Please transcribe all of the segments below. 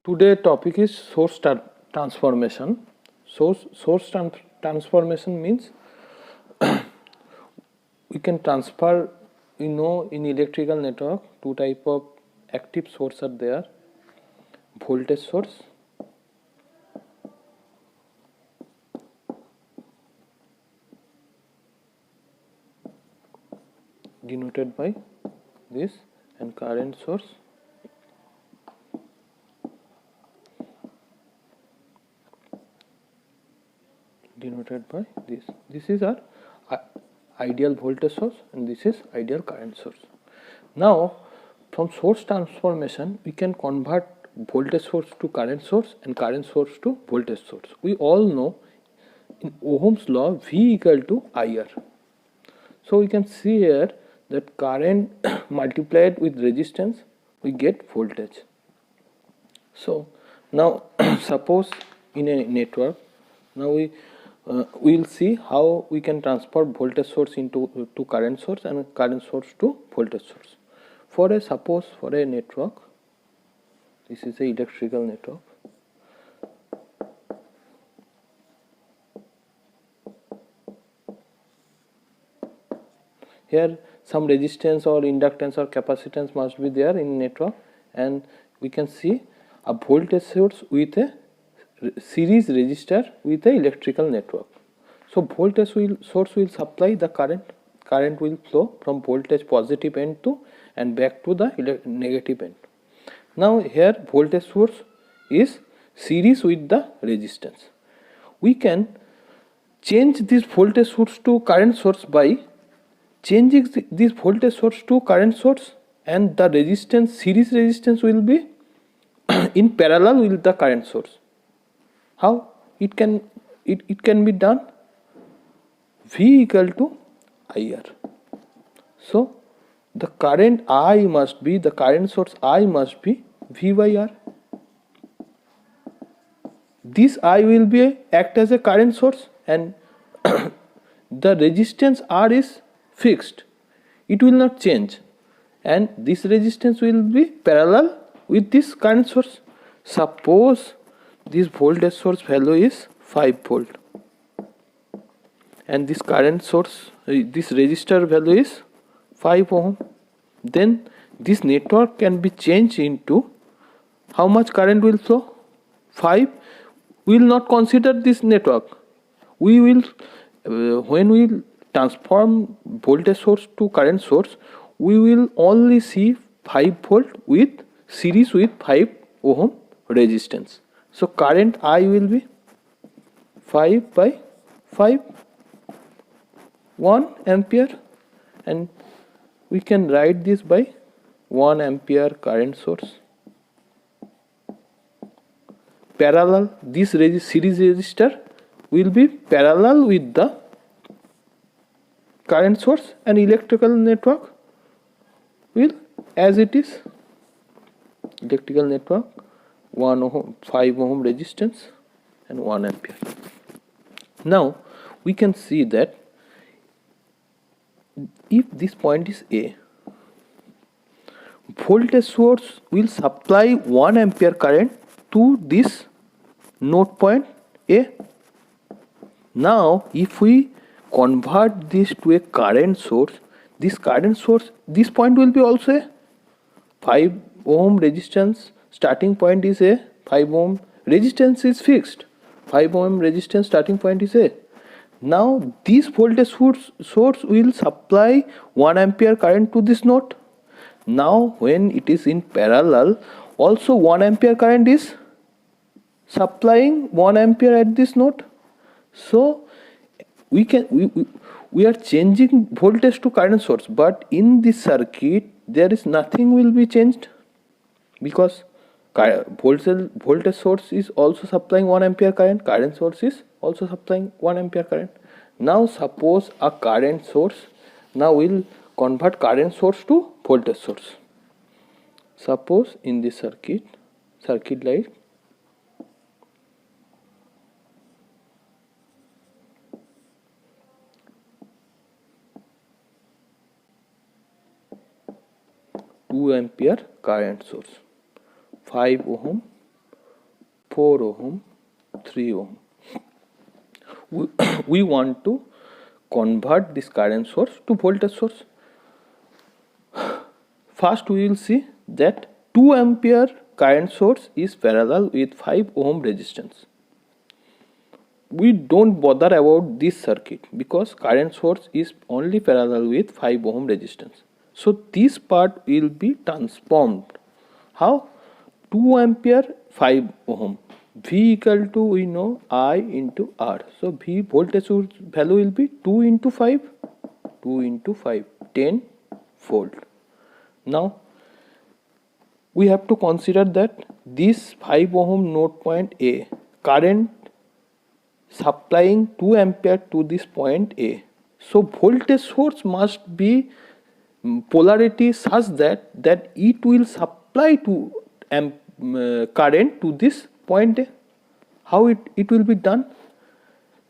Today topic is transformation. Transformation means we can transfer, in electrical network two type of active source are there: voltage source denoted by this, and current source denoted by this. This is our ideal voltage source and this is ideal current source. Now from source transformation we can convert voltage source to current source and current source to voltage source. We all know in Ohm's law V equal to IR. So we can see here that current multiplied with resistance we get voltage. So now suppose in a network, now we will see how we can transfer voltage source into to current source and current source to voltage source. For a network, this is a electrical network. Here some resistance or inductance or capacitance must be there in network, and we can see a voltage source with a series resistor with a electrical network. So voltage source will supply the current will flow from voltage positive end to and back to the negative end. Now here voltage source is series with the resistance. We can change this voltage source to current source by changing this voltage source to current source, and the resistance, series resistance, will be in parallel with the current source. How it can be done? V equal to IR. So the current I must be, the current source I must be V by R. This I will be act as a current source, and the resistance R is fixed, it will not change, and this resistance will be parallel with this current source. Suppose this voltage source value is 5 volt and this current source, this resistor value is 5 ohm, then this network can be changed into how much current will flow? 5. We will not consider this network. We will when we transform voltage source to current source, we will only see 5 volt with series with 5 ohm resistance. So current I will be 5 by 5, 1 ampere, and we can write this by 1 ampere current source. Parallel, this series resistor will be parallel with the current source, and electrical network will as it is. Electrical network 1 ohm, 5 ohm resistance and 1 ampere. Now we can see that if this point is A, voltage source will supply 1 ampere current to this node point A. Now if we convert this to a current source, this point will be also a 5 ohm resistance. Starting point is a 5 ohm, resistance is fixed, 5 ohm resistance starting point is A. Now this voltage source will supply 1 ampere current to this node. Now when it is in parallel, also 1 ampere current is supplying 1 ampere at this node. So we are changing voltage to current source, but in this circuit there is nothing will be changed, because voltage source is also supplying 1 ampere current source is also supplying 1 ampere current. Now suppose a current source, now we'll convert current source to voltage source. Suppose in this circuit like (2 ampere current source, 5 ohm 4 ohm, 3 ohm. We want to convert this current source to voltage source. First we will see that 2 ampere current source is parallel with 5 ohm resistance. We don't bother about this circuit because current source is only parallel with 5 ohm resistance. So this part will be transformed. How? 2 ampere 5 ohm. V equal to, we know, I into R. So V voltage source value will be 2 into 5, 2 into 5, 10 volt. Now we have to consider that this 5 ohm node point A, current supplying 2 ampere to this point A. So voltage source must be polarity such that it will supply to current to this point A. How it will be done?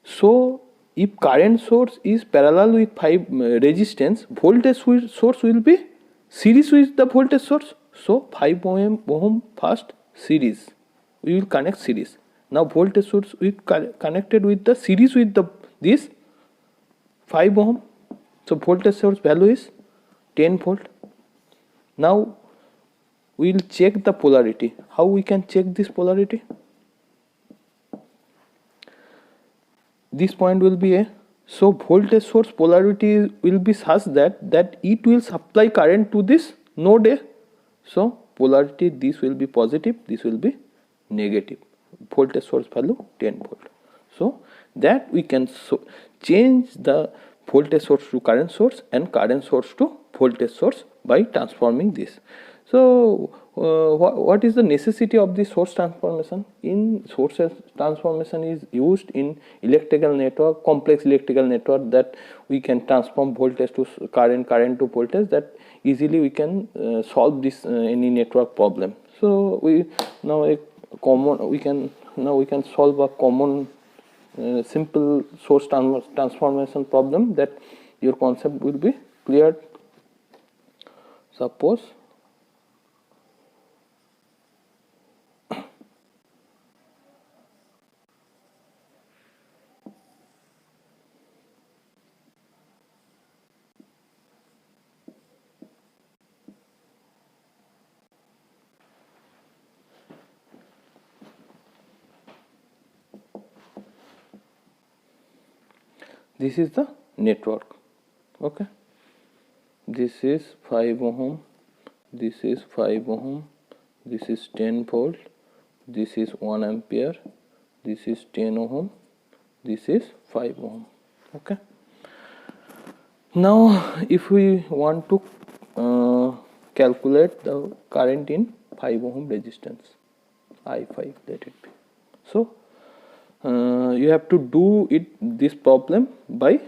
So if current source is parallel with 5 resistance, voltage source will be series with the voltage source. So 5 ohm first series, we will connect series. Now voltage source we connected with the series with the this 5 ohm. So voltage source value is 10 volt. Now we will check the polarity. How we can check this polarity? This point will be A. So voltage source polarity will be such that it will supply current to this node A. So polarity, this will be positive, this will be negative. Voltage source value 10 volt. So that we can change the voltage source to current source and current source to voltage source by transforming this. So what is the necessity of the source transformation? In source transformation is used in electrical network, complex electrical network, that we can transform voltage to current, current to voltage, that easily we can solve this any network problem. So we can solve a common simple source transformation problem, that your concept will be clear. Suppose this is the network. Okay, this is 5 ohm, this is 5 ohm, this is 10 volt, this is 1 ampere, this is 10 ohm, this is 5 ohm. Okay, now if we want to calculate the current in 5 ohm resistance, I5 let it be. So you have to do this problem by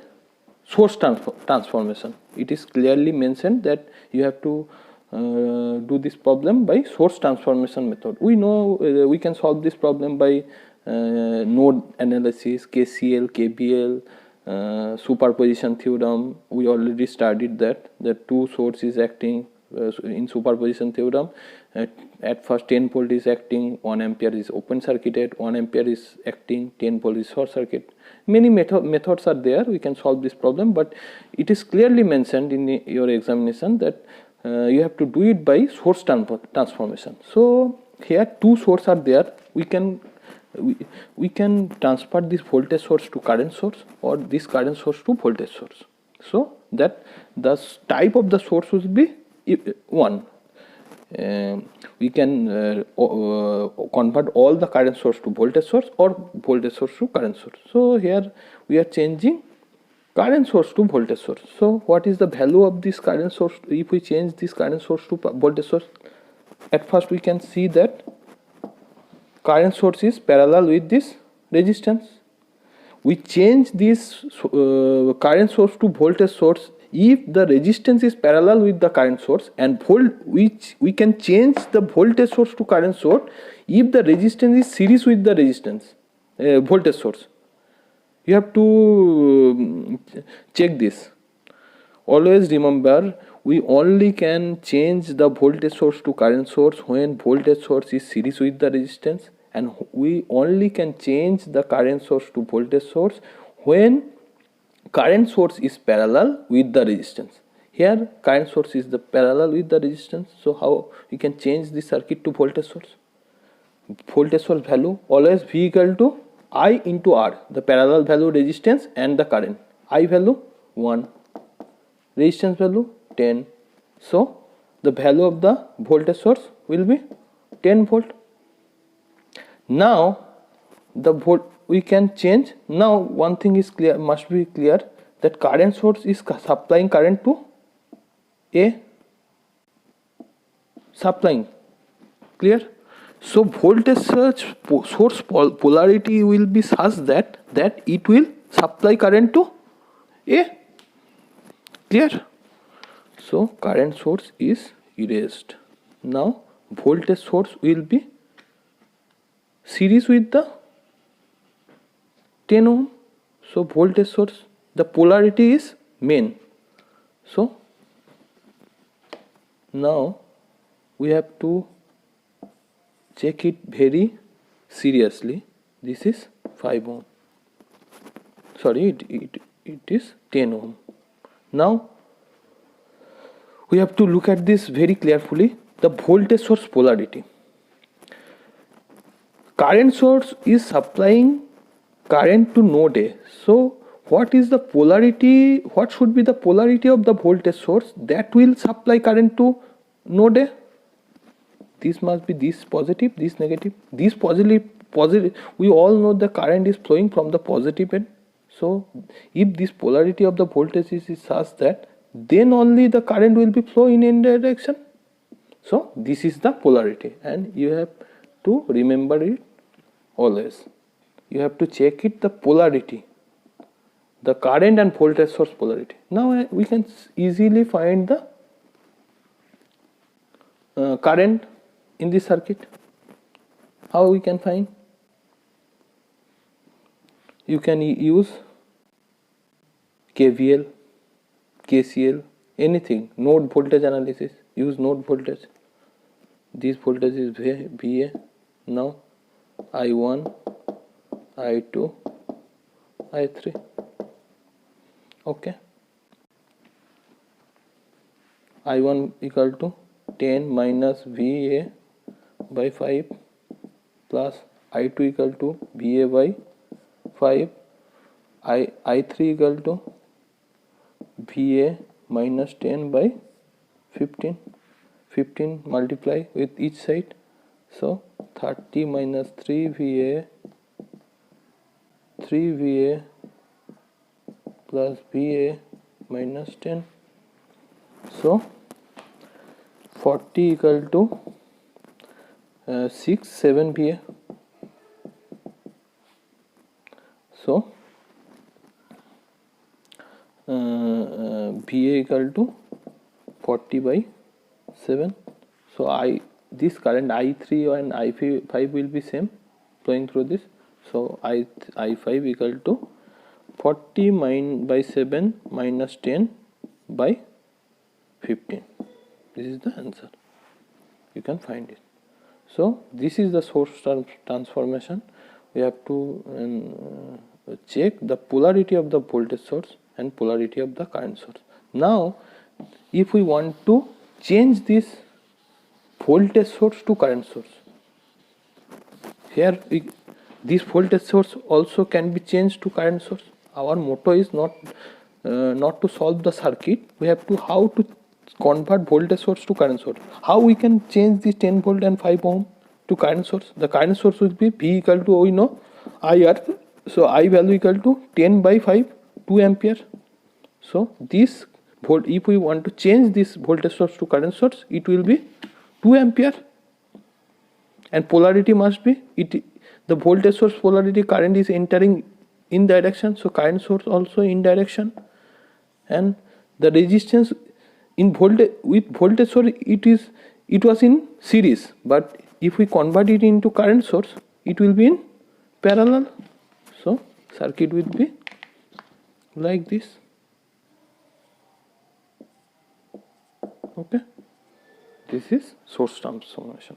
source transformation. It is clearly mentioned that you have to do this problem by source transformation method. We know we can solve this problem by node analysis, KCL, KVL, superposition theorem. We already studied that the two sources acting in superposition theorem. At first 10 volt is acting, 1 ampere is open circuited, 1 ampere is acting, 10 volt is short circuit. Many methods are there, we can solve this problem, but it is clearly mentioned in your examination that you have to do it by source transformation. So here two sources are there, we can transfer this voltage source to current source or this current source to voltage source, so that the type of the source will be one. We can convert all the current source to voltage source or voltage source to current source. So here we are changing current source to voltage source. So what is the value of this current source if we change this current source to voltage source? At first we can see that current source is parallel with this resistance. We change this current source to voltage source if the resistance is parallel with the current source, and we can change the voltage source to current source if the resistance is series with the resistance voltage source. You have to check this. Always remember, we only can change the voltage source to current source when voltage source is series with the resistance and we only can change the current source to voltage source when current source is parallel with the resistance. Here current source is the parallel with the resistance, so how we can change the circuit to voltage source? Voltage source value always V equal to I into R, the parallel value resistance and the current. I value 1, resistance value 10, so the value of the voltage source will be 10 volt. Now the we can change. Now one thing is clear, must be clear, that current source is supplying current to A, supplying, clear? So voltage source polarity will be such that it will supply current to A, clear? So current source is erased. Now voltage source will be series with the 10 ohm. So voltage source, the polarity is main. So now we have to check it very seriously. This is 5 ohm. Sorry, it is 10 ohm. Now we have to look at this very carefully. The voltage source polarity. Current source is supplying current to node A. So what is the polarity? What should be the polarity of the voltage source that will supply current to node A? This must be this positive, this negative. This positive. We all know the current is flowing from the positive end. So if this polarity of the voltage is such that, then only the current will be flow in any direction. So this is the polarity, and you have to remember it always. You have to check it, the polarity, the current and voltage source polarity. Now we can easily find the current in this circuit. How we can find? You can use KVL, KCL, anything. Node voltage analysis. Use node voltage. This voltage is VA. Now I1, I2, I3. Okay. I1 equal to 10 minus VA by 5 plus I2 equal to VA by 5. I3 equal to VA minus 10 by 15. 15 multiply with each side. So 30 minus 3 VA plus VA minus 10. So 40 equal to 7 VA. So VA equal to 40 by 7. So this current I3 and I5 will be same flowing through this. So I5 equal to 40 by 7 minus 10 by 15. This is the answer. You can find it. So this is the source transformation. We have to check the polarity of the voltage source and polarity of the current source. Now if we want to change this voltage source to current source, here this voltage source also can be changed to current source. Our motto is not to solve the circuit. We have to how to convert voltage source to current source. How we can change this 10 volt and 5 ohm to current source? The current source will be V equal to, we know, IR. So I value equal to 10 by 5, 2 ampere. So this if we want to change this voltage source to current source, it will be 2 ampere. And polarity must be the voltage source polarity, current is entering in direction, so current source also in direction. And the resistance in voltage with voltage source, it was in series, but if we convert it into current source, it will be in parallel. So circuit will be like this. Okay, this is source transformation.